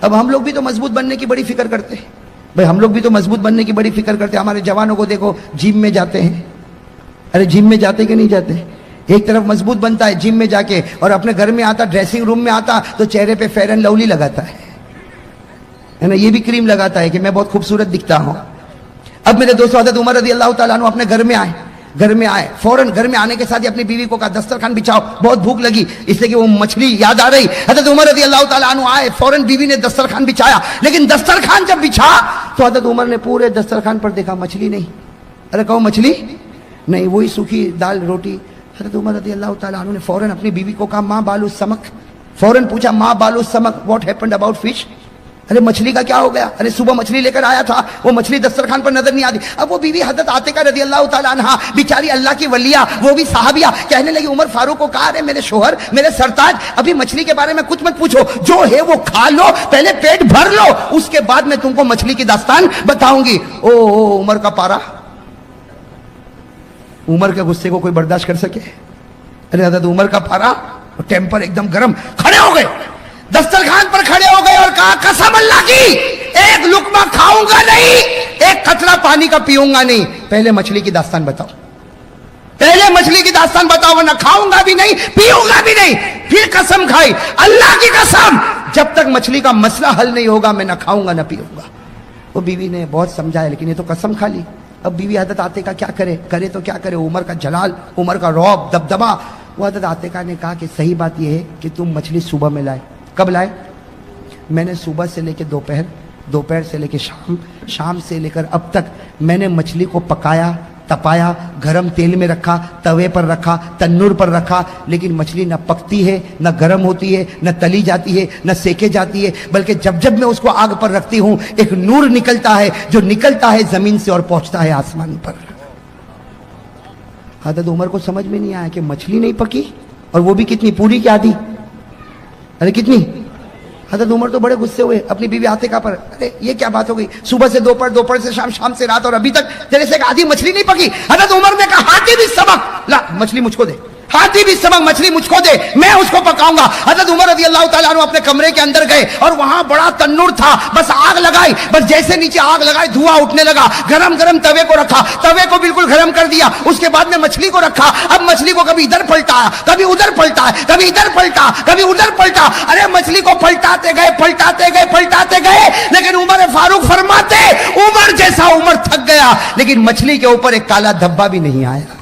اب ہم لوگ بھی تو مضبوط بننے کی بڑی فکر کرتے ہیں بھائی، ہم لوگ بھی تو مضبوط بننے کی بڑی فکر کرتے ہیں. ہمارے جوانوں کو دیکھو جم میں جاتے ہیں. ارے جم میں جاتے کہ نہیں جاتے؟ ایک طرف مضبوط بنتا ہے جم میں جا کے، اور اپنے گھر میں آتا، ڈریسنگ روم میں آتا تو چہرے پہ فیئر اینڈ لولی لگاتا ہے نا، یہ بھی کریم لگاتا ہے کہ میں بہت خوبصورت دکھتا ہوں. اب میرے دوستو حضرت عمر رضی اللہ تعالیٰ عنہ اپنے گھر میں آئے. فوراً گھر میں آنے کے ساتھ ہی اپنی بیوی کو کہا دسترخوان بچھاؤ، بہت بھوک لگی، اس لیے کہ وہ مچھلی یاد آ رہی. حضرت عمر رضی اللہ تعالیٰ عنہ آئے، فوراً بیوی نے دسترخوان بچھایا. لیکن دسترخوان جب بچھا تو حضرت عمر نے پورے دسترخوان پر دیکھا، مچھلی نہیں. ارے کہو مچھلی نہیں، وہی سوکھی دال روٹی. حضرت عمر رضی اللہ تعالیٰ عنہ نے فوراً اپنی بیوی کو کہا ماں بالو سمک. فوراً پوچھا ماں بالو سمک، واٹ ہیپنڈ اباؤٹ فش؟ ارے مچھلی کا کیا ہو گیا؟ ارے صبح مچھلی لے کر آیا تھا، وہ مچھلی دسترخوان پر نظر نہیں آتی. اب وہ بیوی حضرت عاتقہ رضی اللہ تعالیٰ عنہ بیچاری اللہ کی ولیہ، وہ بھی صحابیہ، کہنے لگی عمر فاروق کو کہا ارے میرے شوہر، میرے سرتاج، ابھی مچھلی کے بارے میں کچھ مت پوچھو، جو ہے وہ کھا لو، پہلے پیٹ بھر لو، اس کے بعد میں تم کو مچھلی کی داستان بتاؤں گی. او عمر کا پارا، عمر کے غصے کو کوئی برداشت کر سکے؟ ارے حضرت عمر کا پارا، ٹیمپر ایک دم گرم، کھڑے ہو گئے، دسترخوان پر کھڑے ہو گئے اور کہا قسم اللہ کی ایک لقمہ کھاؤں گا نہیں، ایک قطرہ پانی کا پیوں گا نہیں، پہلے مچھلی کی داستان بتاؤ، پہلے مچھلی کی داستان بتاؤ، ورنہ کھاؤں گا بھی نہیں پیوں گا بھی نہیں. پھر قسم کھائی، اللہ کی قسم جب تک مچھلی کا مسئلہ حل نہیں ہوگا میں نہ کھاؤں گا نہ پیوں گا. وہ بیوی نے بہت سمجھایا لیکن یہ تو قسم کھا لی. اب بیوی حضرت عاتقہ کیا کرے تو کیا کرے؟ عمر کا جلال، عمر کا رعب، دبدبا. وہ حضرت عاتقہ نے کہا کہ صحیح بات یہ ہے کہ تم مچھلی صبح میں لائے. کب لائے؟ میں نے صبح سے لے کے دوپہر سے لے کے شام سے لے کر اب تک میں نے مچھلی کو پکایا، تپایا، گرم تیل میں رکھا، توے پر رکھا، تنور پر رکھا، لیکن مچھلی نہ پکتی ہے، نہ گرم ہوتی ہے، نہ تلی جاتی ہے، نہ سیکے جاتی ہے، بلکہ جب جب میں اس کو آگ پر رکھتی ہوں ایک نور نکلتا ہے جو نکلتا ہے زمین سے اور پہنچتا ہے آسمان پر. حضرت عمر کو سمجھ میں نہیں آیا کہ مچھلی نہیں پکی، اور وہ بھی کتنی، پوری کیا دی؟ ارے کتنی؟ حضرت عمر تو بڑے غصے ہوئے اپنی بیوی عاتقہ پر. ارے یہ کیا بات ہو گئی؟ صبح سے دوپہر سے شام سے رات، اور ابھی تک تیرے سے ایک آدھی مچھلی نہیں پکی. حضرت عمر نے کہا ہاتھی بھی سبق لا، مچھلی مجھ کو دے، ہاتھی بھی سبق، مچھلی مجھ کو دے، میں اس کو پکاؤں گا. حضرت عمر رضی اللہ تعالیٰ عنہ اپنے کمرے کے اندر گئے اور وہاں بڑا تنور تھا، بس آگ لگائی، بس جیسے نیچے آگ لگائی دھواں اٹھنے لگا. گرم توے کو رکھا، توے کو بالکل گرم کر دیا، اس کے بعد میں مچھلی کو رکھا. اب مچھلی کو کبھی ادھر پلٹا، کبھی ادھر پلٹا، کبھی ادھر پلٹا، کبھی ادھر پلٹا. ارے مچھلی کو پلٹاتے گئے، لیکن عمر فاروق فرماتے عمر جیسا عمر تھک گیا لیکن مچھلی کے اوپر ایک کالا دھبا بھی نہیں آیا.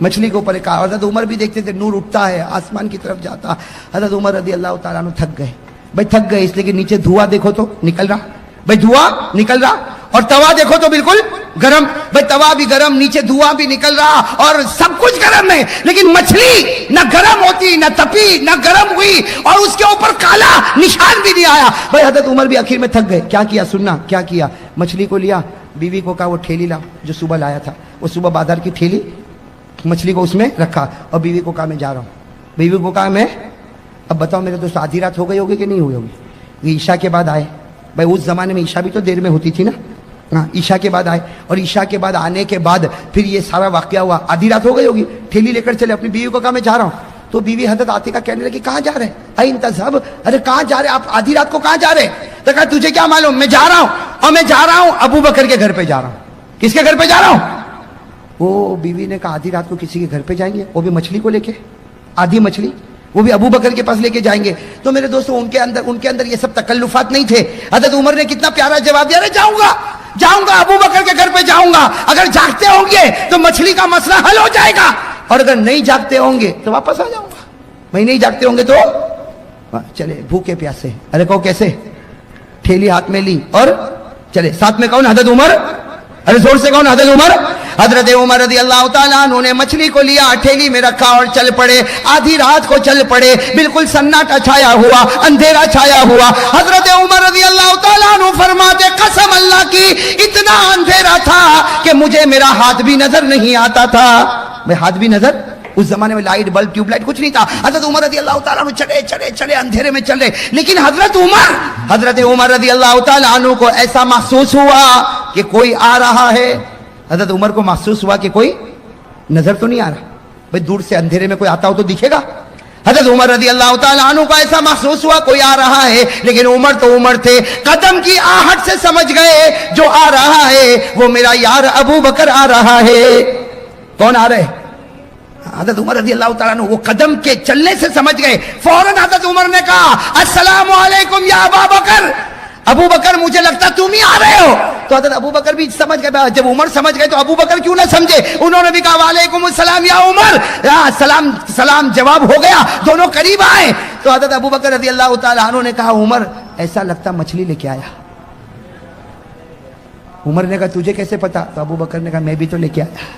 مچھلی کے اوپر ایک، حضرت عمر بھی دیکھتے تھے نور اٹھتا ہے آسمان کی طرف جاتا. حضرت عمر رضی اللہ تعالیٰ عنہ تھک گئے اس لیے کہ نیچے دھواں دیکھو تو نکل رہا، اور توا دیکھو تو بالکل گرم. توا بھی گرم، نیچے دھواں بھی نکل رہا، اور سب کچھ گرم ہے، لیکن مچھلی نہ گرم ہوتی، نہ تپی، نہ گرم ہوئی، اور اس کے اوپر کالا نشان بھی نہیں آیا. حضرت عمر بھی آخر میں تھک گئے. کیا کیا سننا، کیا کیا؟ مچھلی کو لیا، بیوی کو کہا وہ ٹھیلی لاؤ جو صبح لایا تھا. وہ صبح بازار کی ٹھیلی مچھلی کو اس میں رکھا، اور بیوی کو کہا میں جا رہا ہوں. بیوی کو کہا میں، اب بتاؤ میرے دوست آدھی رات ہو گئی ہوگی کہ نہیں ہوئی ہوگی؟ یہ عشاء کے بعد آئے. اس زمانے میں عشاء بھی تو دیر میں ہوتی تھی نا. ہاں عشاء کے بعد آئے، اور عشاء کے بعد آنے کے بعد پھر یہ سارا واقعہ ہوا. آدھی رات ہو گئی ہوگی، ٹھیلی لے کر چلے. اپنی بیوی کو کہا میں جا رہا ہوں. تو بیوی حضرت عاتقہ کہنے لگی کہاں جا رہے؟ این تذهب، ارے کہاں جا رہے آپ آدھی رات کو، کہاں جا رہے؟ تو کہا تجھے کیا معلوم، میں جا رہا ہوں، اور میں جا رہا ہوں ابو بکر کے گھر پہ جا رہا ہوں. کس کے گھر پہ جا رہا ہوں؟ وہ بیوی نے کہا آدھی رات کو کسی کے گھر پہ جائیں گے، وہ بھی مچھلی کو لے کے، آدھی مچھلی، وہ بھی ابو بکر کے پاس لے کے جائیں گے. تو میرے دوستوں ان کے اندر یہ سب تکلفات نہیں تھے. حضرت عمر نے کتنا پیارا جواب دیا، جاؤں گا ابو بکر کے گھر پہ جاؤں گا، اگر جاگتے ہوں گے تو مچھلی کا مسئلہ حل ہو جائے گا، اور اگر نہیں جاگتے ہوں گے تو واپس آ جاؤں گا. میں نہیں جاگتے ہوں گے تو چلے بھوکے پیاسے. ارے کہو کیسے؟ ٹھیلی ہاتھ میں لی اور چلے. ساتھ میں کون؟ حضرت عمر. ارے زور سے کون؟ حضرت عمر. حضرت عمر رضی اللہ تعالیٰ عنہ نے مچھلی کو لیا، ٹھیلی میں رکھا اور چل پڑے. آدھی رات کو چل پڑے، بالکل سناٹا چھایا ہوا، اندھیرا چھایا ہوا. حضرت عمر رضی اللہ تعالیٰ عنہ فرماتے قسم اللہ کی اتنا اندھیرا تھا کہ مجھے میرا ہاتھ بھی نظر نہیں آتا تھا. میں ہاتھ بھی نظر، اس زمانے میں لائٹ بلب ٹیوب لائٹ کچھ نہیں تھا. حضرت عمر رضی اللہ تعالیٰ عنہ چلے اندھیرے میں چل رہے. لیکن حضرت عمر رضی اللہ تعالیٰ عنہ کو ایسا محسوس ہوا کہ کوئی آ رہا ہے. حضرت عمر کو محسوس ہوا کہ کوئی نظر تو نہیں آ رہا. بھئی دور سے اندھیرے میں کوئی آتا ہو تو دکھے گا. حضرت عمر رضی اللہ تعالیٰ عنہ کو ایسا محسوس ہوا کوئی آ رہا ہے، لیکن عمر تو عمر تھے، قدم کی آہٹ سے سمجھ گئے جو آ رہا ہے وہ میرا یار ابو بکر آ رہا ہے۔ کون آ رہے؟ حضرت عمر رضی اللہ تعالیٰ عنہ وہ قدم کے چلنے سے سمجھ گئے، فوراً حضرت عمر نے کہا السلام علیکم یا ابا بکر، ابو بکر مجھے لگتا تم ہی آ رہے ہو۔ تو حضرت ابو بکر بھی سمجھ گئے، جب عمر سمجھ گئے تو ابو بکر کیوں نہ سمجھے، انہوں نے بھی کہا وعلیکم السلام یا عمر، سلام سلام جواب ہو گیا، دونوں قریب آئے۔ تو حضرت ابو بکر رضی اللہ تعالیٰ عنہ نے کہا عمر ایسا لگتا مچھلی لے کے آیا۔ عمر نے کہا تجھے کیسے پتا؟ تو ابو بکر نے کہا میں بھی تو لے کے آیا۔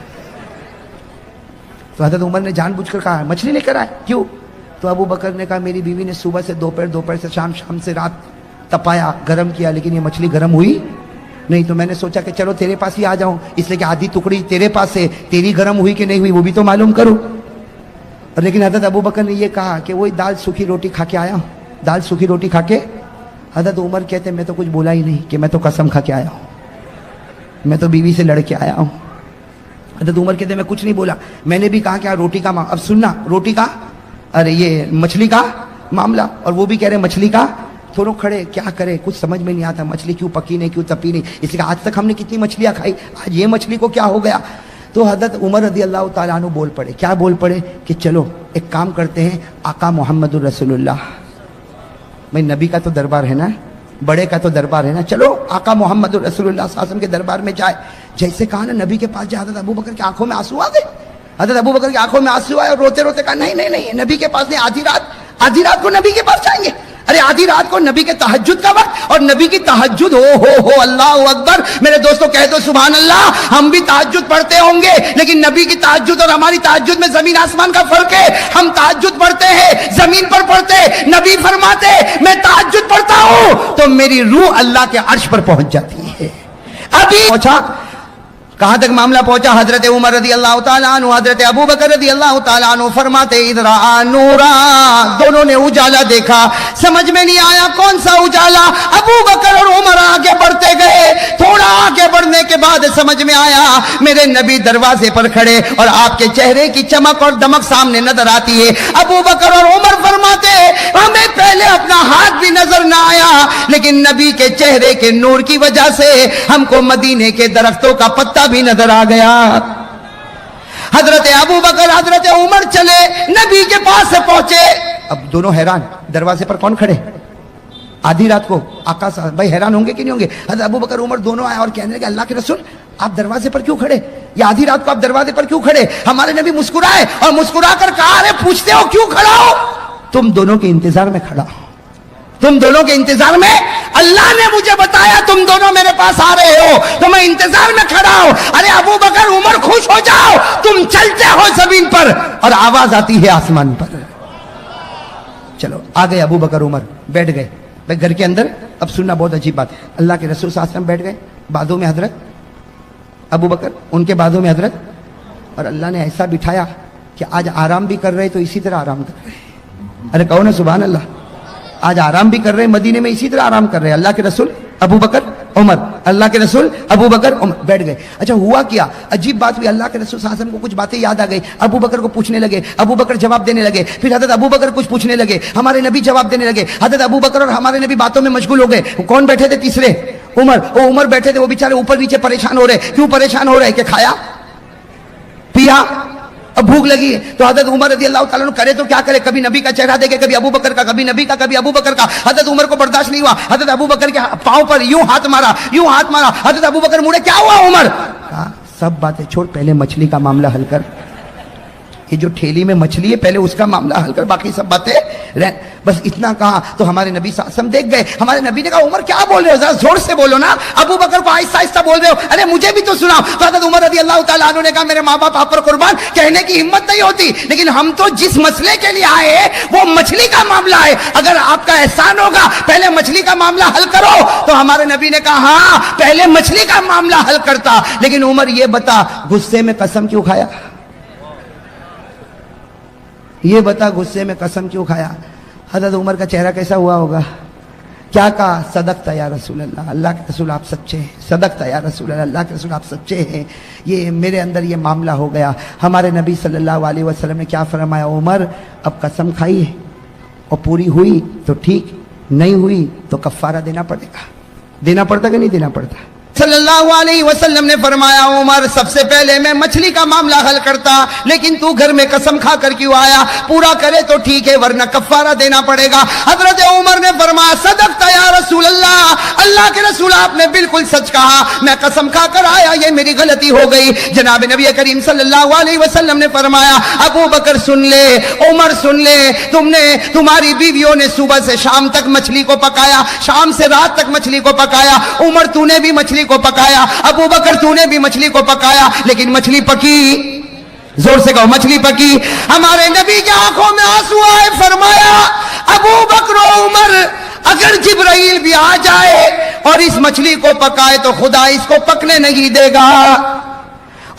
تو حضرت عمر نے جان بوجھ کر کہا مچھلی لے کر آئے، کیوں؟ تو ابو بکر نے کہا میری بیوی نے صبح سے دوپہر، دوپہر سے شام، شام سے رات تپایا، گرم کیا، لیکن یہ مچھلی گرم ہوئی نہیں، تو میں نے سوچا کہ چلو تیرے پاس ہی آ جاؤں، اس لیے کہ آدھی ٹکڑی تیرے پاس ہے، تیری گرم ہوئی کہ نہیں ہوئی وہ بھی تو معلوم کروں۔ اور لیکن حضرت ابو بکر نے یہ کہا کہ وہی دال سوکھی روٹی کھا کے آیا ہوں، دال سوکھی روٹی کھا کے۔ حضرت عمر کہتے میں تو کچھ بولا ہی نہیں کہ میں تو قسم کھا کے آیا ہوں، میں تو بیوی سے لڑ کے آیا ہوں۔ حضرت عمر کہتے میں کچھ نہیں بولا، میں نے بھی کہا کہ روٹی کا اب سننا، روٹی کا ارے یہ مچھلی کا معاملہ، اور وہ بھی کہہ رہے مچھلی کا۔ تھوڑا کھڑے کیا کرے، کچھ سمجھ میں نہیں آتا مچھلی کیوں پکی نہیں، کیوں تپی نہیں، اس لیے آج تک ہم نے کتنی مچھلیاں کھائی، آج یہ مچھلی کو کیا ہو گیا۔ تو حضرت عمر رضی اللہ تعالیٰ عنہ بول پڑے، کیا بول پڑے کہ چلو ایک کام کرتے ہیں، آقا محمد الرسول اللہ، بھائی نبی کا تو دربار ہے نا، بڑے کا تو دربار ہے نا، چلو آقا محمد الرسول اللہ صلی اللہ علیہ وسلم کے دربار میں جائے۔ جیسے کہا نا نبی کے پاس جائے، حضرت ابو بکر کی آنکھوں میں آنسو آ گئے، حضرت ابو بکر کی آنکھوں میں آنسو آئے اور روتے روتے کہا نہیں نہیں نہیں نبی کے پاس نہیں، آدھی رات کو نبی کے پاس جائیں گے، ارے آدھی رات کو نبی کے تہجد کا وقت، اور نبی کی تہجد ہو اللہ اکبر، میرے دوستوں کہہ دو سبحان اللہ، ہم بھی تہجد پڑھتے ہوں گے لیکن نبی کی تہجد اور ہماری تہجد میں زمین آسمان کا فرق ہے۔ ہم تہجد پڑھتے ہیں زمین پر پڑھتے، نبی فرماتے میں تہجد پڑھتا ہوں تو میری روح اللہ کے عرش پر پہنچ جاتی ہے۔ ابھی پہنچا، کہاں تک معاملہ پہنچا؟ حضرت عمر رضی اللہ تعالیٰ عنہ، حضرت ابو بکر رضی اللہ تعالیٰ عنہ فرماتے ادھر نورا، دونوں نے اجالا دیکھا، سمجھ میں نہیں آیا کون سا اجالا۔ ابو بکر اور عمر آگے بڑھتے گئے، تھوڑا آگے بڑھنے کے بعد سمجھ میں آیا میرے نبی دروازے پر کھڑے اور آپ کے چہرے کی چمک اور دمک سامنے نظر آتی ہے۔ ابو بکر اور عمر فرماتے ہمیں پہلے اپنا ہاتھ بھی نظر نہ آیا، لیکن نبی کے چہرے کے نور کی وجہ سے ہم کو مدینے کے درختوں کا پتا بھی نظر آ گیا۔ حضرت ابو بکر حضرت عمر چلے نبی کے پاس سے پہنچے، اب دونوں حیران، دروازے پر کون کھڑے؟ آدھی رات کو آقا صاحب، بھائی حیران ہوں گے کہ نہیں ہوں گے؟ حضرت ابو بکر عمر دونوں آئے اور کہنے لگے اللہ کے رسول آپ دروازے پر کیوں کھڑے، یا آدھی رات کو آپ دروازے پر کیوں کھڑے؟ ہمارے نبی مسکرائے اور مسکرا کر کہا ارے پوچھتے ہو کیوں کھڑا ہو؟ تم دونوں کے انتظار میں کھڑا ہو، تم دونوں کے انتظار میں، اللہ نے مجھے بتایا تم دونوں میرے پاس آ رہے ہو تو میں انتظار میں کھڑا ہوں۔ ارے ابو بکر عمر خوش ہو جاؤ، تم چلتے ہو زمین پر اور آواز آتی ہے آسمان پر۔ چلو آ گئے ابو بکر عمر، بیٹھ گئے بھائی گھر کے اندر۔ اب سننا بہت عجیب بات ہے، اللہ کے رسول صلی اللہ علیہ وسلم بیٹھ گئے، بازوں میں حضرت ابو بکر، ان کے بازوں میں حضرت، اور اللہ نے ایسا بٹھایا کہ آج آرام بھی کر رہے تو اسی طرح آرام کر رہے۔ ارے کہو نا سبحان اللہ، آج آرام بھی کر رہے ہیں مدینے میں اسی طرح آرام کر رہے ہیں۔ اللہ کے رسول ابو بکر عمر، اللہ کے رسول ابو بکر عمر بیٹھ گئے۔ اچھا ہوا کیا عجیب بات ہوئی، اللہ کے رسول صلی اللہ علیہ وسلم کو کچھ باتیں یاد آ گئی، ابو بکر کو پوچھنے لگے، ابو بکر جواب دینے لگے، پھر حضرت ابو بکر کچھ پوچھنے لگے، ہمارے نبی جواب دینے لگے، حضرت ابو بکر اور ہمارے نبی باتوں میں مشغول ہو گئے۔ کون بیٹھے تھے تیسرے؟ عمر، وہ عمر بیٹھے تھے، وہ بیچارے اوپر نیچے پریشان ہو رہے۔ کیوں پریشان ہو رہے؟ کہ کھایا پیا، اب بھوک لگی ہے۔ تو حضرت عمر رضی اللہ تعالیٰ عنہ کرے تو کیا کرے، کبھی نبی کا چہرہ دیکھے، کبھی ابو بکر کا، کبھی نبی کا، کبھی ابو بکر کا۔ حضرت عمر کو برداشت نہیں ہوا، حضرت ابو بکر کے پاؤں پر یوں ہاتھ مارا، یوں ہاتھ مارا۔ حضرت ابو بکر مڑے، کیا ہوا عمر؟ کہا سب باتیں چھوڑ، پہلے مچھلی کا معاملہ حل کر، یہ جو ٹھیلی میں مچھلی ہے پہلے اس کا معاملہ حل کر، باقی سب باتیں رہ۔ بس اتنا کہا تو ہمارے نبی صلی اللہ علیہ وسلم دیکھ گئے۔ ہمارے نبی نے کہا عمر کیا بول رہے ہو، ذرا زور سے بولو نا، ابو بکر کو آہستہ آہستہ بول رہے ہو، ارے مجھے بھی تو سناؤ۔ تو حضرت عمر رضی اللہ تعالیٰ عنہ نے کہا میرے ماں باپ آپ پر قربان، کہنے کی ہمت نہیں ہوتی، لیکن ہم تو جس مسئلے کے لیے آئے ہیں وہ مچھلی کا معاملہ ہے، اگر آپ کا احسان ہوگا پہلے مچھلی کا معاملہ حل کرو۔ تو ہمارے نبی نے کہا ہاں پہلے مچھلی کا معاملہ حل کرتا، لیکن عمر یہ بتا غصے میں قسم کیوں کھایا، یہ بتا غصے میں قسم کیوں کھایا؟ حضرت عمر کا چہرہ کیسا ہوا ہوگا کیا کہا؟ صدقت یا رسول اللہ، اللہ کے رسول آپ سچے ہیں، صدقت یا رسول اللہ، اللہ کے رسول آپ سچے ہیں، یہ میرے اندر یہ معاملہ ہو گیا۔ ہمارے نبی صلی اللہ علیہ وسلم نے کیا فرمایا؟ عمر اب قسم کھائی ہے اور پوری ہوئی تو ٹھیک، نہیں ہوئی تو کفارہ دینا پڑے گا۔ دینا پڑتا کہ نہیں دینا پڑتا؟ صلی اللہ علیہ وسلم نے فرمایا عمر سب سے پہلے میں مچھلی کا معاملہ حل کرتا، لیکن تو گھر میں قسم کھا کر کیوں آیا؟ پورا کرے تو ٹھیک ہے ورنہ کفارہ دینا پڑے گا۔ حضرت عمر نے فرمایا صدقت یا رسول اللہ، اللہ کے رسول آپ نے بالکل سچ کہا، میں قسم کھا کر آیا، یہ میری غلطی ہو گئی۔ جناب نبی کریم صلی اللہ علیہ وسلم نے فرمایا ابو بکر سن لے، عمر سن لے، تمہاری بیویوں نے صبح سے شام تک مچھلی کو پکایا، شام سے رات تک مچھلی کو پکایا، عمر تو نے بھی مچھلی کو پکایا، ابو بکر تو نے بھی مچھلی کو پکایا، لیکن مچھلی پکی، زور سے کہو مچھلی پکی۔ ہمارے نبی کی آنکھوں میں آنسو آئے، فرمایا ابو بکر و عمر اگر جبرائیل بھی آ جائے اور اس مچھلی کو پکائے تو خدا اس کو پکنے نہیں دے گا۔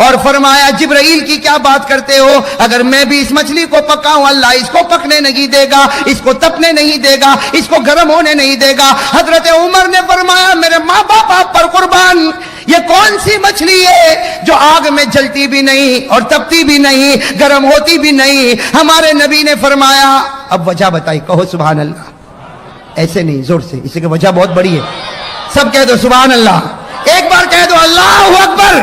اور فرمایا جبرائیل کی کیا بات کرتے ہو، اگر میں بھی اس مچھلی کو پکاؤں اللہ اس کو پکنے نہیں دے گا، اس کو تپنے نہیں دے گا، اس کو گرم ہونے نہیں دے گا۔ حضرت عمر نے فرمایا میرے ماں باپ آپ پر قربان، یہ کون سی مچھلی ہے جو آگ میں جلتی بھی نہیں اور تپتی بھی نہیں، گرم ہوتی بھی نہیں؟ ہمارے نبی نے فرمایا اب وجہ بتائی، کہو سبحان اللہ، ایسے نہیں زور سے، اس کی وجہ بہت بڑی ہے، سب کہہ دو سبحان اللہ، ایک بار کہہ دو اللہ اکبر۔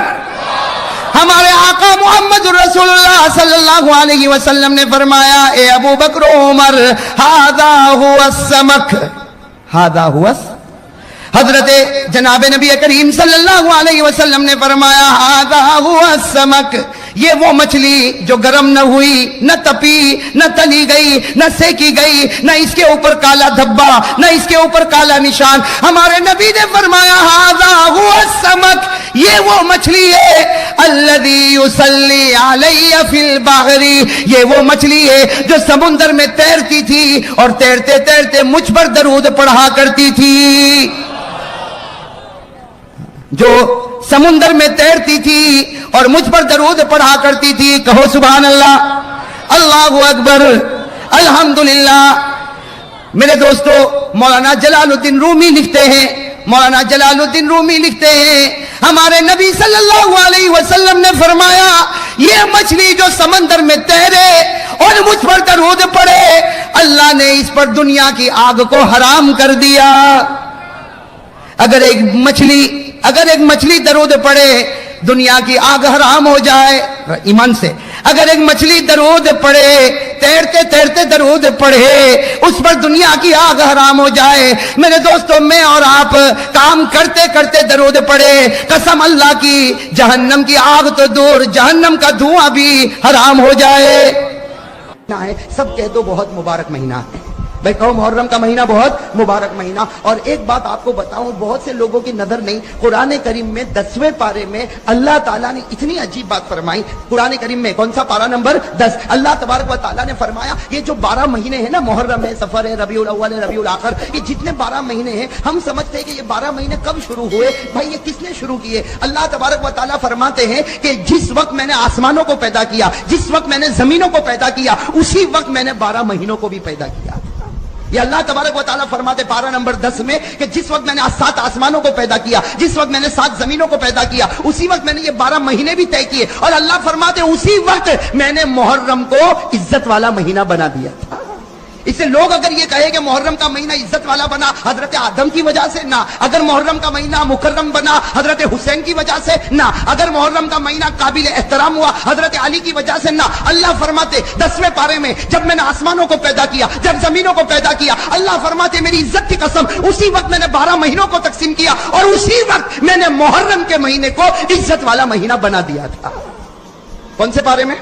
ہمارے آقا محمد رسول اللہ صلی اللہ علیہ وسلم نے فرمایا اے ابو بکر و عمر ھذا ھو السمک، ھذا ھو حضرت جناب نبی کریم صلی اللہ علیہ وسلم نے فرمایا ھذا ھو السمک، یہ وہ مچھلی جو گرم نہ ہوئی، نہ تپی، نہ تلی گئی، نہ سیکی گئی، نہ اس کے اوپر کالا دھبا، نہ اس کے اوپر کالا نشان۔ ہمارے نبی نے فرمایا ھذا ھو السمک، یہ وہ مچھلی ہے الذی یصلی علی فی البحر، یہ وہ مچھلی ہے جو سمندر میں تیرتی تھی اور تیرتے تیرتے مجھ پر درود پڑھا کرتی تھی، جو سمندر میں تیرتی تھی اور مجھ پر درود پڑھا کرتی تھی، کہو سبحان اللہ، اللہ اکبر، الحمدللہ۔ میرے دوستو مولانا جلال الدین رومی لکھتے ہیں، مولانا جلال الدین رومی لکھتے ہیں ہمارے نبی صلی اللہ علیہ وسلم نے فرمایا یہ مچھلی جو سمندر میں تیرے اور مجھ پر درود پڑے اللہ نے اس پر دنیا کی آگ کو حرام کر دیا۔ اگر ایک مچھلی درود پڑے دنیا کی آگ حرام ہو جائے، ایمان سے اگر ایک مچھلی درود پڑے، تیرتے تیرتے درود پڑھے، اس پر دنیا کی آگ حرام ہو جائے۔ میرے دوستو میں اور آپ کام کرتے کرتے درود پڑھے، قسم اللہ کی جہنم کی آگ تو دور، جہنم کا دھواں بھی حرام ہو جائے۔ سب کہہ دو بہت مبارک مہینہ ہے، بھائی کہو محرم کا مہینہ بہت مبارک مہینہ۔ اور ایک بات آپ کو بتاؤں، بہت سے لوگوں کی نظر نہیں، قرآن کریم میں 10ویں پارے میں اللہ تعالیٰ نے اتنی عجیب بات فرمائی۔ قرآن کریم میں کون سا پارہ نمبر 10، اللہ تبارک و تعالیٰ نے فرمایا یہ جو 12 مہینے ہیں نا، محرم ہے، سفر ہے، ربیع الاول ہے، ربیع الاخر، یہ جتنے 12 مہینے ہیں ہم سمجھتے ہیں کہ یہ 12 مہینے کب شروع ہوئے، بھائی یہ کس نے شروع کیے؟ اللہ تبارک و تعالیٰ فرماتے ہیں کہ جس وقت میں نے آسمانوں کو پیدا کیا، جس وقت میں نے زمینوں کو پیدا کیا، اسی وقت میں نے 12 مہینوں کو بھی پیدا کیا۔ یہ اللہ تبارک و تعالیٰ فرماتے پارہ نمبر 10 میں کہ جس وقت میں نے 7 آسمانوں کو پیدا کیا، جس وقت میں نے 7 زمینوں کو پیدا کیا، اسی وقت میں نے یہ 12 مہینے بھی طے کیے، اور اللہ فرماتے اسی وقت میں نے محرم کو عزت والا مہینہ بنا دیا تھا۔ اس سے لوگ اگر یہ کہے کہ محرم کا مہینہ عزت والا بنا حضرت آدم کی وجہ سے، نہ۔ اگر محرم کا مہینہ مکرم بنا حضرت حسین کی وجہ سے، نہ۔ اگر محرم کا مہینہ قابل احترام ہوا حضرت علی کی وجہ سے، نہ۔ اللہ فرماتے 10ویں پارے میں جب میں نے آسمانوں کو پیدا کیا، جب زمینوں کو پیدا کیا، اللہ فرماتے میری عزت کی قسم اسی وقت میں نے 12 مہینوں کو تقسیم کیا اور اسی وقت میں نے محرم کے مہینے کو عزت والا مہینہ بنا دیا تھا۔ کون سے پارے میں؟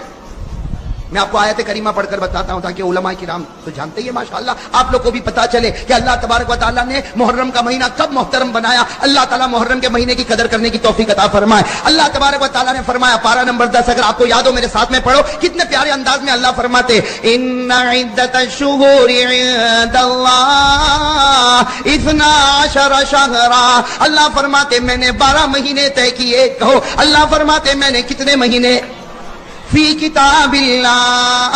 میں آپ کو آیت کریمہ پڑھ کر بتاتا ہوں تاکہ علماء کرام تو جانتے ہی ہیں ماشاءاللہ، آپ لوگ کو بھی پتا چلے کہ اللہ تبارک و تعالیٰ نے محرم کا مہینہ کب محترم بنایا۔ اللہ تعالیٰ محرم کے مہینے کی قدر کرنے کی توفیق عطا فرمائے۔ اللہ تبارک و تعالیٰ نے فرمایا پارہ نمبر 10، اگر آپ کو یاد ہو میرے ساتھ میں پڑھو، کتنے پیارے انداز میں اللہ فرماتے ان عدت الشہور عند اللہ 12 شہرا، اللہ فرماتے میں نے 12 مہینے طے کیے۔ کہو اللہ فرماتے میں نے کتنے مہینے؟ فی کتاب اللہ،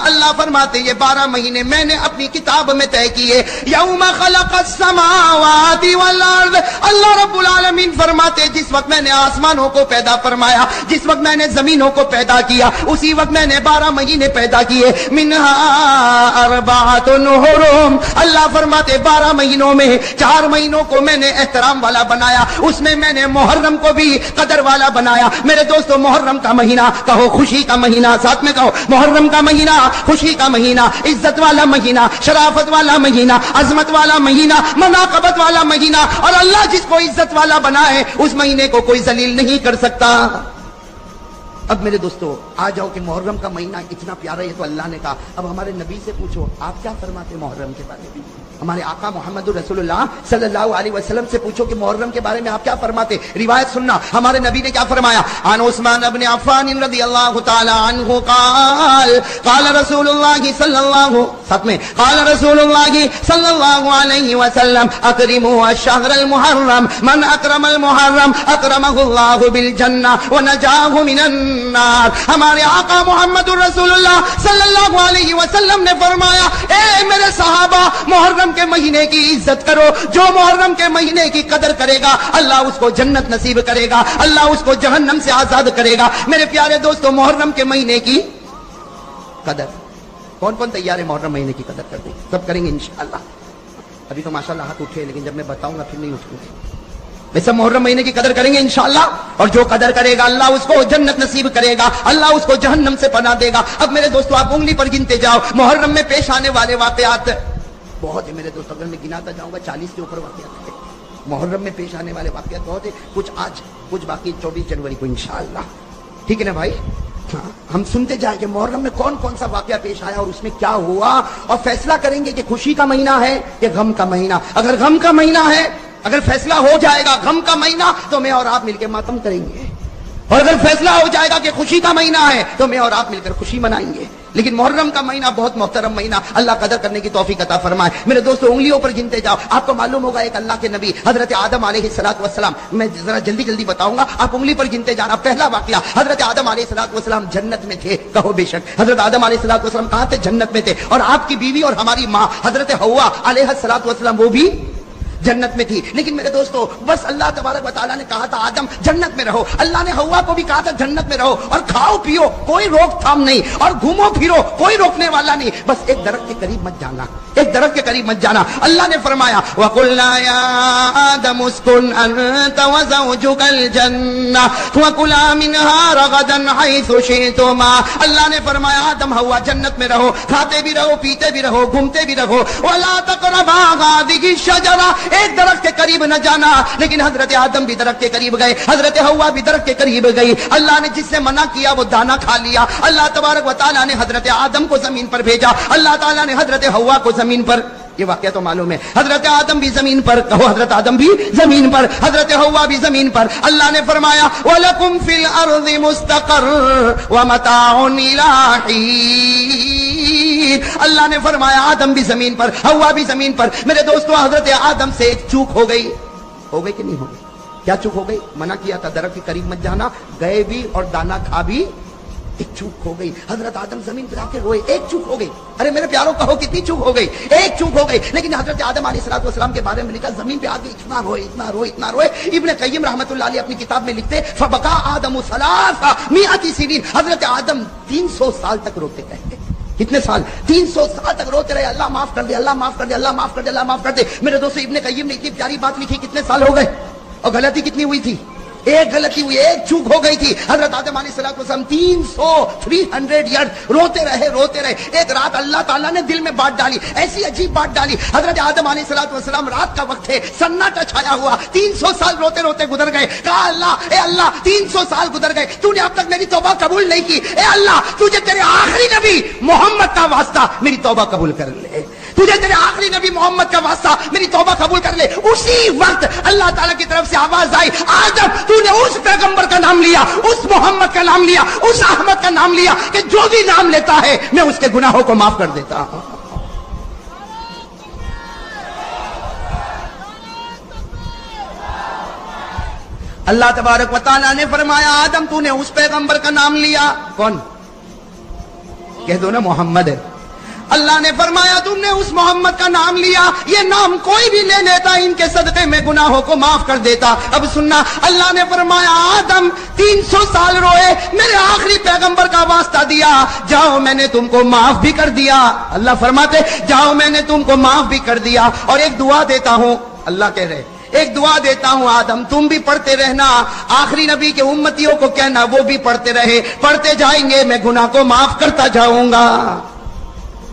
اللہ فرماتے یہ 12 مہینے میں نے اپنی کتاب میں طے کیے. یوم خلق السماوات والارض، اللہ رب العالمین فرماتے جس وقت میں نے آسمانوں کو پیدا فرمایا، جس وقت میں نے زمینوں کو پیدا کیا، اسی وقت میں نے 12 مہینے پیدا کیے. منہا اربعۃ حرم، اللہ فرماتے 12 مہینوں میں 4 مہینوں کو میں نے احترام والا بنایا، اس میں میں نے محرم کو بھی قدر والا بنایا. میرے دوستو محرم کا مہینہ کہو خوشی کا مہینہ، ساتھ میں کہو محرم کا مہینہ خوشی کا مہینہ، عزت والا مہینہ، شرافت والا مہینہ، عظمت والا مہینہ، مناقبت والا مہینہ. اور اللہ جس کو عزت والا بنائے اس مہینے کو کوئی ذلیل نہیں کر سکتا. اب میرے دوستو آ جاؤ کہ محرم کا مہینہ اتنا پیارا ہے تو اللہ نے کہا. اب ہمارے نبی سے پوچھو آپ کیا فرماتے محرم کے بارے میں. ہمارے آقا محمد رسول اللہ صلی اللہ علیہ وسلم سے پوچھو کہ محرم کے بارے میں آپ کیا فرماتے. روایت سننا ہمارے نبی نے کیا فرمایا. عن عثمان بن عفان رضی اللہ تعالی عنہ قال قال رسول اللہ صلی اللہ ساتھ میں قال رسول اللہ صلی اللہ علیہ وسلم اکرموا الشہر المحرم من اکرم المحرم اکرمہ اللہ بالجنہ ونجاہ من النار. ہمارے آقا محمد رسول اللہ صلی اللہ علیہ وسلم نے فرمایا اے میرے صحابہ محرم کے مہینے کی عزت کرو. جو محرم کے مہینے کی قدر کرے گا اللہ اس کو جنت نصیب کرے گا، اللہ اس کو جہنم سے آزاد کرے گا. میرے پیارے دوستو محرم کے مہینے کی قدر کون کون تیار ہے محرم مہینے کی قدر کرتے؟ سب کریں گے انشاءاللہ. ابھی تو ماشاءاللہ ہاتھ اٹھے لیکن جب میں بتاؤں گا پھر نہیں اٹھوں گے. ویسے محرم مہینے کی قدر کریں گے انشاءاللہ. اور جو قدر کرے گا اللہ اس کو جنت نصیب کرے گا، اللہ اس کو جہنم سے پناہ دے گا. اب میرے دوستو آپ انگلی پر گنتے جاؤ محرم میں پیش آنے والے واقعات بہت ہے میرے دوست. اگر میں گناتا جاؤں گا 40 کے اوپر واقعات ہے. محرم میں پیش آنے والے واقعات بہت ہے. کچھ آج کچھ باقی 24 جنوری کو انشاءاللہ. ٹھیک ہے نا بھائی. ہم سنتے جائیں کہ محرم میں کون کون سا واقعہ پیش آیا اور اس میں کیا ہوا، اور فیصلہ کریں گے کہ خوشی کا مہینہ ہے یا غم کا مہینہ. اگر غم کا مہینہ ہے، اگر فیصلہ ہو جائے گا غم کا مہینہ تو میں اور آپ مل کے ماتم کریں گے، اور اگر فیصلہ ہو جائے گا کہ خوشی کا مہینہ ہے تو میں اور آپ مل کر خوشی منائیں گے. لیکن محرم کا مہینہ بہت محترم مہینہ، اللہ قدر کرنے کی توفیق عطا فرمائے. میرے دوستو انگلیوں پر گنتے جاؤ. آپ کو معلوم ہوگا ایک اللہ کے نبی حضرت آدم علیہ السلام، میں ذرا جلدی بتاؤں گا، آپ انگلی پر گنتے جانا. پہلا واقعہ حضرت آدم علیہ السلام جنت میں تھے. کہو بے شک حضرت آدم علیہ السلام کہاں تھے؟ جنت میں تھے. اور آپ کی بیوی اور ہماری ماں حضرت حوا علیہ السلام وہ بھی جنت میں تھی. لیکن میرے دوستو بس اللہ تبارک و تعالیٰ نے کہا تھا آدم جنت میں رہو. اللہ نے حوا کو بھی کہا تھا جنت میں رہو، اور کھاؤ پیو کوئی روک تھام نہیں، اور گھومو پھرو کوئی روکنے والا نہیں. بس ایک درخت کے قریب مت جانا، ایک درخت کے قریب مت جانا. اللہ نے فرمایا وَقُلْنَا يَا آدَمُ اسْكُنْ أَنْتَ وَزَوْجُكَ الْجَنَّةَ وَكُلَا مِنْهَا رَغَدًا حَيْثُ شِئْتُمَا. اللہ نے فرمایا آدم حوا جنت میں رہو، کھاتے بھی رہو، پیتے بھی رہو، گھومتے بھی رہو. وَلَا تَقْرَبَا هَٰذِهِ الشَّجَرَةَ، ایک درخت کے قریب نہ جانا. لیکن حضرت آدم بھی درخت کے قریب گئے، حضرت حوا بھی درخت کے قریب گئی. اللہ نے جس سے منع کیا وہ دانا کھا لیا. اللہ تبارک و تعالیٰ نے حضرت آدم کو زمین پر بھیجا، اللہ تعالیٰ نے حضرت حوا کو زمین پر. یہ واقعہ تو معلوم ہے. حضرت آدم بھی زمین پر، کہو حضرت آدم بھی زمین پر، حضرت حوا بھی زمین پر. اللہ نے فرمایا وَلَكُمْ فِي الْأَرْضِ مُسْتَقَرٌّ وَمَتَاعٌ إِلَىٰ حِينٍ. اللہ نے فرمایا آدم بھی زمین پر، حوا بھی زمین پر. میرے دوستو حضرت آدم سے ایک چوک ہو گئی کہ نہیں ہو گئی؟ کیا چوک ہو گئی؟ منع کیا تھا درخت کے قریب مت جانا، گئے بھی اور دانا کھا بھی. ایک چوک ہو گئی. حضرت آدم زمین پر آ کے روئے. ایک چوک ہو گئی. ارے میرے پیاروں کہو کتنی چوک ہو گئی؟ ایک چوک ہو گئی. لیکن حضرت آدم علیہ السلام کے بارے میں لکھا زمین پہ آ کے اتنا روئے. ابن قیم رحمۃ اللہ علیہ اپنی کتاب میں لکھتے فبکا آدم 300 سنین. حضرت آدم 300 سال تک روتے رہے. کتنے سال؟ 300 سال تک روتے رہے. اللہ معاف کر دے، اللہ معاف کر دے، اللہ معاف کر دے، اللہ معاف کر دے. میرے دوستو ابن قیم نے اتنی پیاری بات لکھی. کتنے سال ہو گئے؟ اور غلطی کتنی ہوئی تھی؟ ایک غلطی ہوئی، ایک چوک ہو گئی تھی. حضرت آدم علیہ السلام 300 ایئر روتے رہے. ایک رات اللہ تعالیٰ نے دل میں بات ڈالی، ایسی عجیب بات ڈالی. حضرت آدم علیہ السلام رات کا وقت ہے، سناٹا چھایا ہوا، 300 سال روتے گزر گئے. کہا اللہ، اے اللہ 300 سال گزر گئے، تو نے اب تک میری توبہ قبول نہیں کی. اے اللہ تجھے تیرے آخری نبی محمد کا واسطہ میری توبہ قبول کر لے. تجھے تیرے آخری نبی محمد کا واسطہ میری توبہ قبول کر لے. اسی وقت اللہ تعالیٰ کی طرف سے آواز آئی آدم تو نے اس پیغمبر کا نام لیا، اس محمد کا نام لیا، اس احمد کا نام لیا کہ جو بھی نام لیتا ہے میں اس کے گناہوں کو معاف کر دیتا ہوں. اللہ تبارک و تعالیٰ نے فرمایا آدم تو نے اس پیغمبر کا نام لیا، کون؟ کہہ دو نا محمد ہے۔ اللہ نے فرمایا تم نے اس محمد کا نام لیا، یہ نام کوئی بھی لے لیتا ان کے صدقے میں گناہوں کو معاف کر دیتا۔ اب سننا، اللہ نے فرمایا آدم 300 سال روئے، میرے آخری پیغمبر کا واسطہ دیا، جاؤ میں نے تم کو معاف بھی کر دیا۔ اللہ فرماتے جاؤ میں نے تم کو معاف بھی کر دیا، اور ایک دعا دیتا ہوں، اللہ کہہ رہے ایک دعا دیتا ہوں آدم تم بھی پڑھتے رہنا، آخری نبی کے امتیوں کو کہنا وہ بھی پڑھتے رہے، پڑھتے جائیں گے میں گناہ کو معاف کرتا جاؤں گا۔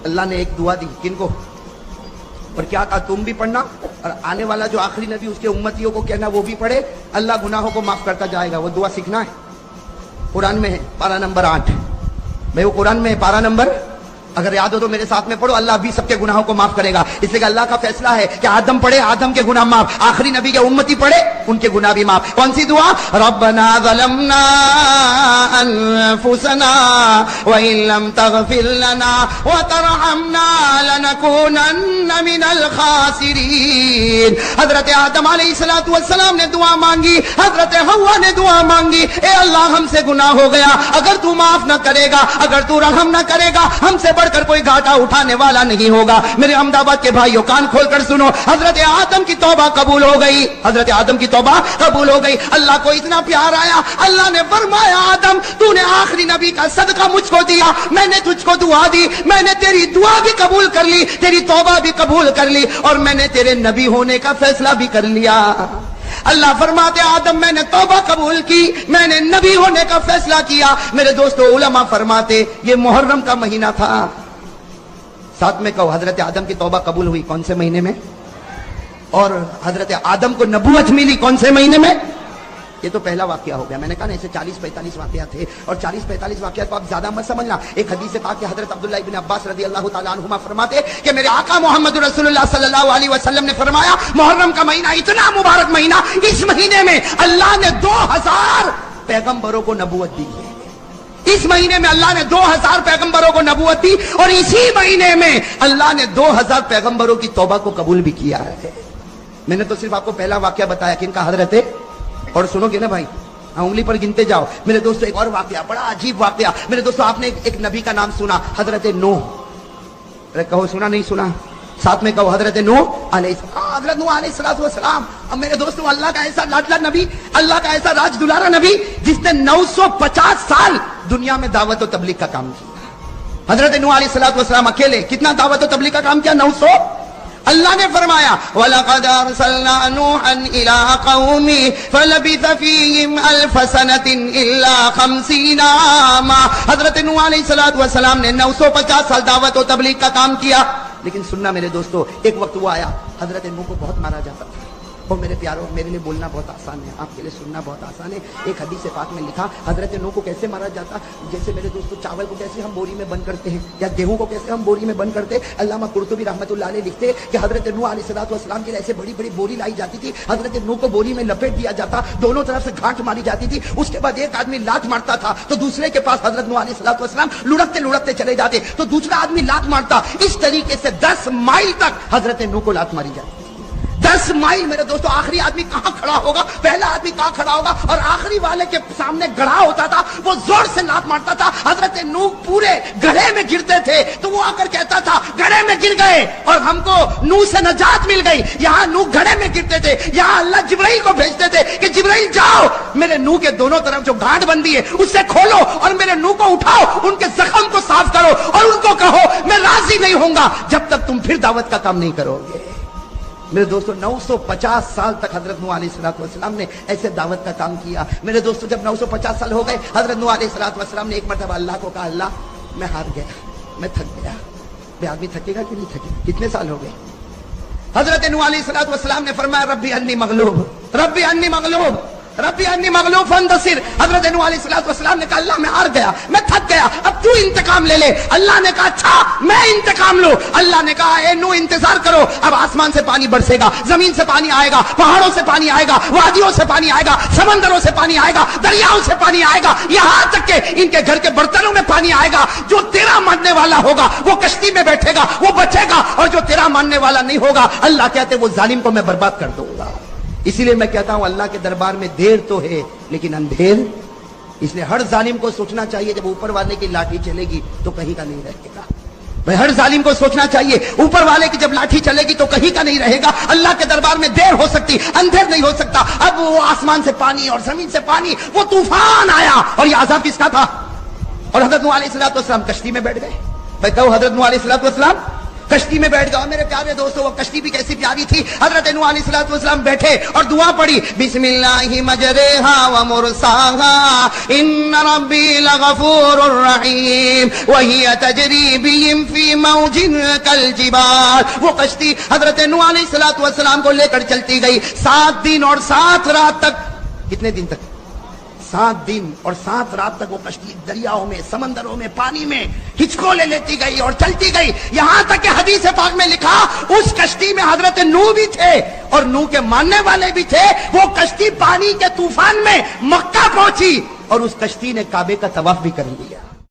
اللہ نے ایک دعا دی، کن کو؟ اور کیا کہا؟ تم بھی پڑھنا، اور آنے والا جو آخری نبی اس کے امتیوں کو کہنا وہ بھی پڑھے، اللہ گناہوں کو معاف کرتا جائے گا۔ وہ دعا سیکھنا ہے، قرآن میں ہے، پارہ نمبر 8 بھائی، وہ قرآن میں ہے پارہ نمبر، اگر یاد ہو تو میرے ساتھ میں پڑھو، اللہ بھی سب کے گناہوں کو معاف کرے گا۔ اس لیے کہ اللہ کا فیصلہ ہے کہ آدم پڑھے، آدم کے گناہ معاف، آخری نبی کے امتی پڑھے، ان کے گناہ بھی معاف۔ کون سی دعا؟ ربنا ظلمنا انفسنا وان لم تغفر لنا وترحمنا لنكونن من الخاسرین۔ حضرت آدم علیہ السلام نے دعا مانگی، حضرت حوا نے دعا مانگی، اے اللہ ہم سے گناہ ہو گیا، اگر تو معاف نہ کرے گا، اگر تو رحم نہ کرے گا، ہم سے بڑھ کر کوئی گھاٹا اٹھانے والا نہیں ہوگا۔ میرے احمد آباد کے بھائیوں کان کھول کر سنو، حضرت آدم کی توبہ قبول ہو گئی، حضرت آدم کی توبہ قبول ہو گئی۔ اللہ کو اتنا پیار آیا، اللہ نے فرمایا آدم تو نے آخری نبی کا صدقہ مجھ کو دیا، میں نے تجھ کو دعا دی، میں نے تیری دعا بھی قبول کر لی، تیری توبہ بھی قبول کر لی، اور میں نے تیرے نبی ہونے کا فیصلہ بھی کر لیا۔ اللہ فرماتے آدم میں نے توبہ قبول کی، میں نے نبی ہونے کا فیصلہ کیا۔ میرے دوستو علماء فرماتے یہ محرم کا مہینہ تھا، ساتھ میں کہو حضرت آدم کی توبہ قبول ہوئی کون سے مہینے میں؟ اور حضرت آدم کو نبوت ملی کون سے مہینے میں؟ یہ تو پہلا واقعہ ہو گیا۔ میں نے کہا نا ایسے 40-45 واقعات تھے، اور 40-45 واقعات کو آپ زیادہ مت سمجھنا۔ ایک حدیث سے پاک کہ حضرت عبداللہ ابن عباس رضی اللہ تعالیٰ عنہما فرماتے کہ میرے آقا محمد رسول اللہ صلی اللہ علیہ وسلم نے فرمایا محرم کا مہینہ اتنا مبارک مہینہ، اس مہینے میں اللہ نے 2000 پیغمبروں کو نبوت دی ہے۔ اس مہینے میں اللہ نے 2000 پیغمبروں کو نبوت دی، اور اسی مہینے میں اللہ نے 2000 پیغمبروں کی توبہ کو قبول بھی کیا ہے۔ میں نے تو صرف آپ کو پہلا واقعہ بتایا کن کا؟ حضرت، اور سنو گے نا بھائی، انگلی پر گنتے جاؤ۔ میرے دوستو ایک اور واقعہ، بڑا عجیب واقعہ۔ میرے دوستو آپ نے ایک نبی کا نام سنا، حضرت نوح، ارے کہو سنا نہیں سنا؟ ساتھ میں کہو حضرت نوح علیہ السلام۔ حضرت نوح علیہ السلام، اب میرے دوستو اللہ کا ایسا لاڈلا نبی، اللہ کا ایسا راج دلارا نبی جس نے 950 سال دنیا میں دعوت و تبلیغ کا کام کیا۔ حضرت نوح علیہ السلام اکیلے کتنا دعوت و تبلیغ کا کام کیا؟ 900۔ اللہ نے فرمایا وَلَقَدْ أَرْسَلْنَا نُوحًا إِلَىٰ قَوْمِهِ فَلَبِثَ فِيهِمْ أَلْفَ سَنَةٍ إِلَّا 50 عَامًا۔ حضرت نوح علیہ السلام نے 950 سال دعوت و تبلیغ کا کام کیا۔ لیکن سننا میرے دوستو، ایک وقت وہ آیا حضرت نوح کو بہت مارا جاتا تھا۔ اور میرے پیاروں، میرے لیے بولنا بہت آسان ہے، آپ کے لیے سننا بہت آسان ہے۔ ایک حدیث پاک میں لکھا حضرت نوح کو کیسے مارا جاتا، جیسے میرے دوستو چاول کو کیسے ہم بوری میں بند کرتے ہیں، یا گیہوں کو کیسے ہم بوری میں بند کرتے ہیں۔ علامہ قرطبی رحمۃ اللہ علیہ لکھتے کہ حضرت نوح علیہ السلام کے لیے ایسے بڑی بڑی بوری لائی جاتی تھی، حضرت نوح کو بوری میں لپیٹ دیا جاتا، دونوں طرف سے گھاٹ ماری جاتی تھی، اس کے بعد ایک آدمی لات مارتا تھا تو دوسرے کے پاس حضرت نوح علیہ السلام لڑکتے لڑکتے چلے جاتے تو دوسرا آدمی لات مارتا، اس طریقے سے 10 مائل تک حضرت نوح کو لات ماری جاتی۔ 10 مائل میرے دوستو، آخری آدمی کہاں کھڑا ہوگا، پہلا آدمی کہاں کھڑا ہوگا، اور آخری والے کے سامنے گڑھا ہوتا تھا، وہ زور سے لات مارتا تھا، حضرت نوح پورے گڑھے میں گرتے تھے تو وہ آ کر کہتا تھا گڑھے میں گر گئے اور ہم کو نوح سے نجات مل گئی۔ یہاں نوح گڑھے میں گرتے تھے، یہاں اللہ جبرائیل کو بھیجتے تھے کہ جبرائیل جاؤ میرے نوح کے دونوں طرف جو گانٹھ بندی ہے اسے کھولو اور میرے نوح کو اٹھاؤ، ان کے زخم کو صاف کرو اور ان کو کہو میں راضی نہیں ہوں گا جب تک تم پھر دعوت کا کام نہیں کرو گے۔ میرے دوستو 950 سال تک حضرت نوح علیہ السلام نے ایسے دعوت کا کام کیا۔ میرے دوستو جب 950 سال ہو گئے، حضرت نوح علیہ السلام نے ایک مرتبہ اللہ کو کہا اللہ میں ہار گیا، میں تھک گیا۔ بے آدمی تھکے گا کہ نہیں تھکے گا؟ کتنے سال ہو گئے؟ حضرت نوح علیہ السلام نے فرمایا ربی انی مغلوب، ربی انی مغلوب، ربی انی مغلوب فانتصر۔ حضرت نوح علیہ السلام نے کہا اللہ میں ہار گیا، میں تھک گیا، اب تو انتقام لے لے۔ اللہ نے کہا اچھا میں انتقام لوں۔ اللہ نے کہا اے نوح انتظار کرو، اب آسمان سے پانی برسے گا، زمین سے پانی آئے گا، پہاڑوں سے پانی آئے گا، وادیوں سے پانی آئے گا، سمندروں سے پانی آئے گا، دریاؤں سے پانی آئے گا، یہاں تک کہ ان کے گھر کے برتنوں میں پانی آئے گا۔ جو تیرا ماننے والا ہوگا وہ کشتی میں بیٹھے گا، وہ بچے گا، اور جو تیرا ماننے والا نہیں ہوگا اللہ کہتے وہ ظالم کو میں برباد کر دوں گا۔ اسی لیے میں کہتا ہوں اللہ کے دربار میں دیر تو ہے لیکن اندھیر. اس لیے ہر ظالم کو سوچنا چاہیے جب اوپر والے کی لاٹھی چلے گی تو کہیں کا نہیں رہے گا. بھائی ہر ظالم کو سوچنا چاہیے اوپر والے کی جب لاٹھی چلے گی تو کہیں کا نہیں رہے گا. اللہ کے دربار میں دیر ہو سکتی, اندھیر نہیں ہو سکتا. اب وہ آسمان سے پانی اور زمین سے پانی, وہ طوفان آیا اور یہ عذاب کس کا تھا؟ اور حضرت نوح علیہ السلام کشتی میں بیٹھ گئے. بھائی کہو حضرت نوح علیہ السلام کشتی میں بیٹھ گئے. میرے پیارے دوستو وہ کشتی بھی کیسی پیاری تھی. حضرت نوح علیہ السلام بیٹھے اور دعا پڑھی, بسم اللہ مجریہا ومرساہا ان ربی لغفور الرحیم وہی تجری بہم فی موج کالجبال. وہ کشتی حضرت نوح علیہ السلام کو لے کر چلتی گئی 7 دن اور 7 رات تک. کتنے دن تک؟ 7 دن اور 7 رات تک وہ کشتی دریاؤں میں, سمندروں میں, پانی میں ہچکولے لیتی گئی اور چلتی گئی. یہاں تک کہ حدیث پاک میں لکھا اس کشتی میں حضرت نوح بھی تھے اور نوح کے ماننے والے بھی تھے. وہ کشتی پانی کے طوفان میں مکہ پہنچی اور اس کشتی نے کعبے کا طواف بھی کر لیا.